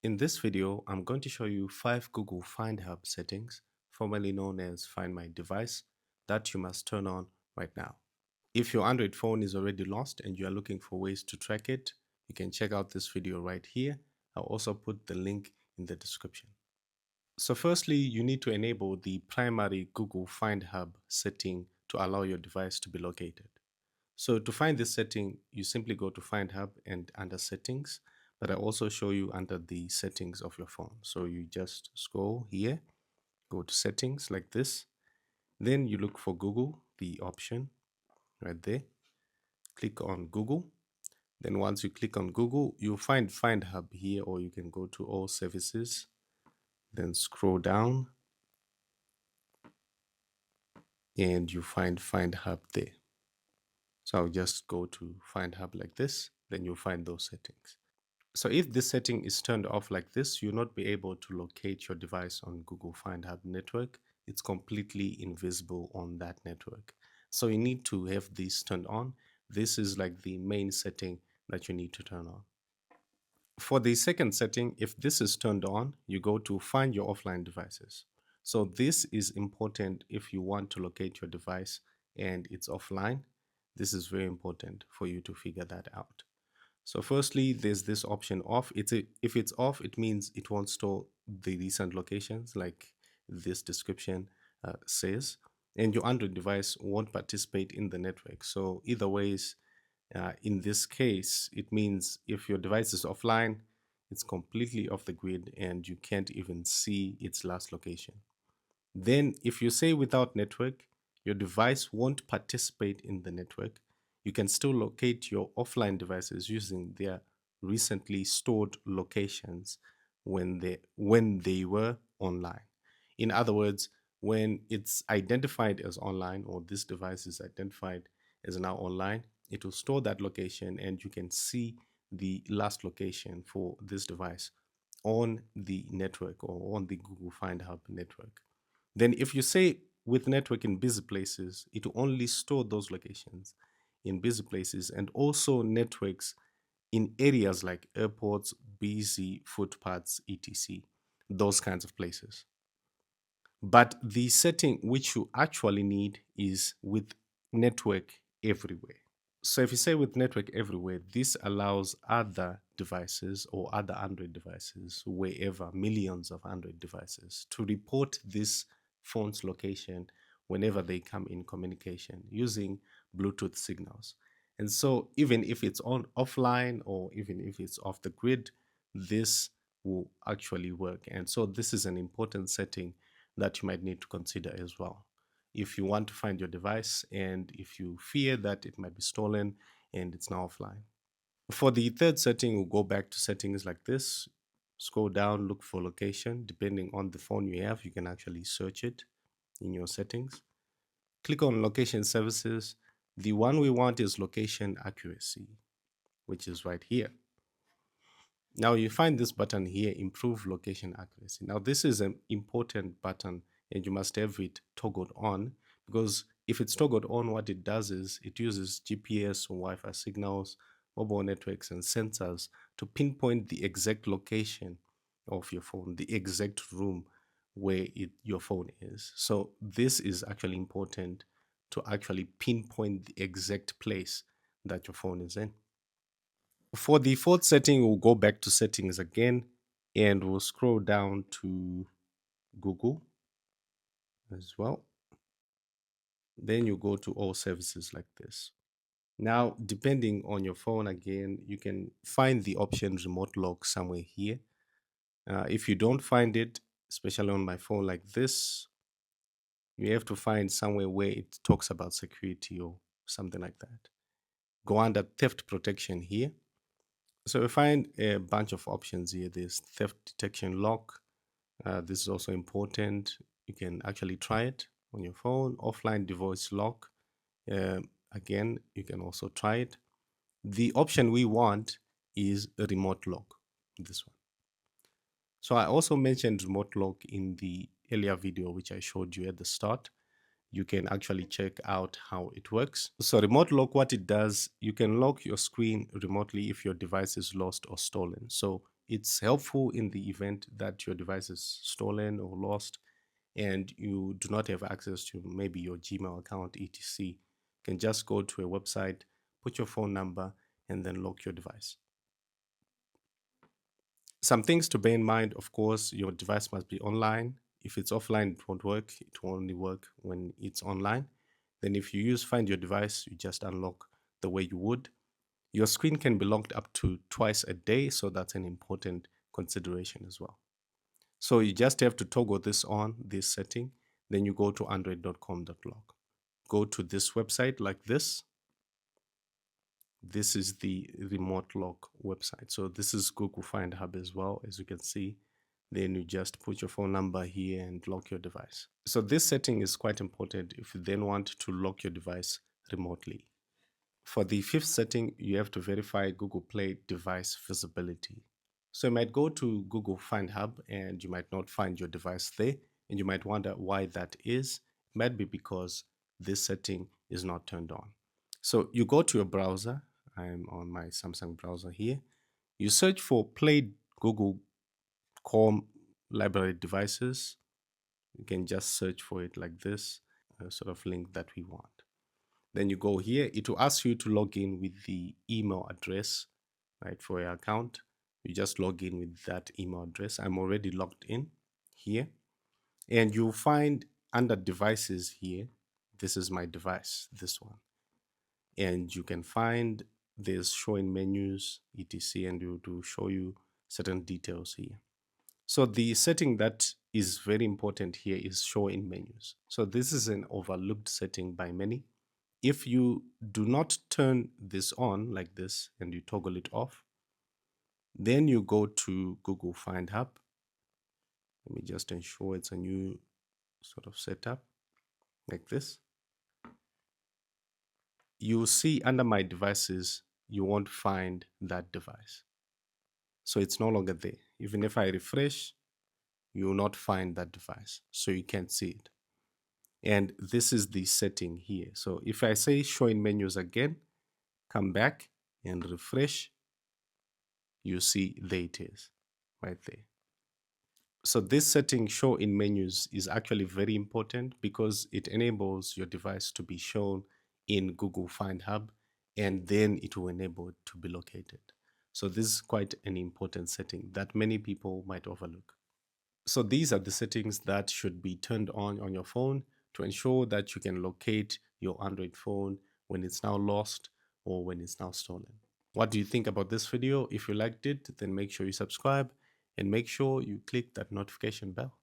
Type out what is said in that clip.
In this video, I'm going to show you 5 Google Find Hub settings, formerly known as Find My Device, that you must turn on right now. If your Android phone is already lost and you are looking for ways to track it, you can check out this video right here. I'll also put the link in the description. So firstly, you need to enable the primary Google Find Hub setting to allow your device to be located. So to find this setting, you simply go to Find Hub and under Settings, but I also show you under the settings of your phone. So you just scroll here, go to Settings like this. Then you look for Google, the option right there. Click on Google. Then once you click on Google, you'll find Find Hub here, or you can go to All Services. Then scroll down and you find Hub there. So I'll just go to Find Hub like this, then you'll find those settings. So if this setting is turned off like this, you'll not be able to locate your device on Google Find Hub network. It's completely invisible on that network. So you need to have this turned on. This is like the main setting that you need to turn on. For the second setting, if this is turned on, you go to Find Your Offline Devices. So this is important if you want to locate your device and it's offline. This is very important for you to figure that out. So firstly, there's this option off. If it's off, it means it won't store the recent locations like this description says, and your Android device won't participate in the network. So either ways, in this case, it means if your device is offline, it's completely off the grid and you can't even see its last location. Then if you say without network, your device won't participate in the network. You can still locate your offline devices using their recently stored locations when they were online. In other words, when it's identified as online, or this device is identified as now online, it will store that location and you can see the last location for this device on the network or on the Google Find Hub network. Then if you say with network in busy places, it will only store those locations in busy places and also networks in areas like airports, busy footpaths, etc. Those kinds of places. But the setting which you actually need is with network everywhere. So if you say with network everywhere, this allows other devices or other Android devices, wherever, millions of Android devices, to report this phone's location whenever they come in communication using Bluetooth signals. And so even if it's on offline or even if it's off the grid, this will actually work. And so this is an important setting that you might need to consider as well if you want to find your device and if you fear that it might be stolen and it's now offline. For the third setting, we'll go back to settings like this. Scroll down, look for location. Depending on the phone you have, you can actually search it in your settings. Click on location services. The one we want is location accuracy, which is right here. Now you find this button here, improve location accuracy. Now this is an important button and you must have it toggled on, because if it's toggled on, what it does is it uses GPS or Wi-Fi signals, mobile networks and sensors to pinpoint the exact location of your phone, the exact room where your phone is. So this is actually important to actually pinpoint the exact place that your phone is in. For the fourth setting, we'll go back to settings again and we'll scroll down to Google as well. Then you go to all services like this. Now, depending on your phone again, you can find the option remote lock somewhere here. If you don't find it, especially on my phone like this, you have to find somewhere where it talks about security or something like that. Go under theft protection here. So we find a bunch of options here. There's theft detection lock. This is also important. You can actually try it on your phone. Offline device lock. Again, you can also try it. The option we want is a remote lock, this one. So I also mentioned remote lock in the earlier video, which I showed you at the start. You can actually check out how it works. So remote lock, what it does, you can lock your screen remotely if your device is lost or stolen. So it's helpful in the event that your device is stolen or lost and you do not have access to maybe your Gmail account, etc. You can just go to a website, put your phone number, and then lock your device. Some things to bear in mind, of course, your device must be online. If it's offline, it won't work. It will only work when it's online. Then if you use Find Your Device, you just unlock the way you would. Your screen can be locked up to twice a day, so that's an important consideration as well. So you just have to toggle this on, this setting, then you go to android.com.log. Go to this website like this. This is the remote lock website. So this is Google Find Hub as well, as you can see. Then you just put your phone number here and lock your device. So this setting is quite important if you then want to lock your device remotely. For the fifth setting, you have to verify Google Play device visibility. So you might go to Google Find Hub and you might not find your device there, and you might wonder why that is. It might be because this setting is not turned on. So you go to your browser. I'm on my Samsung browser here. You search for Play Google Chrome library devices. You can just search for it like this, a sort of link that we want. Then you go here, it will ask you to log in with the email address, right, for your account. You just log in with that email address. I'm already logged in here. And you'll find under devices here, this is my device, this one. And you can find there's showing menus, etc. And it will show you certain details here. So the setting that is very important here is show in menus. So this is an overlooked setting by many. If you do not turn this on like this and you toggle it off, then you go to Google Find Hub. Let me just ensure it's a new sort of setup like this. You'll see under my devices, you won't find that device. So it's no longer there. Even if I refresh, you will not find that device. So you can't see it. And this is the setting here. So if I say show in menus again, come back and refresh, you see there it is, right there. So this setting show in menus is actually very important because it enables your device to be shown in Google Find Hub, and then it will enable it to be located. So this is quite an important setting that many people might overlook. So these are the settings that should be turned on your phone to ensure that you can locate your Android phone when it's now lost or when it's now stolen. What do you think about this video? If you liked it, then make sure you subscribe and make sure you click that notification bell.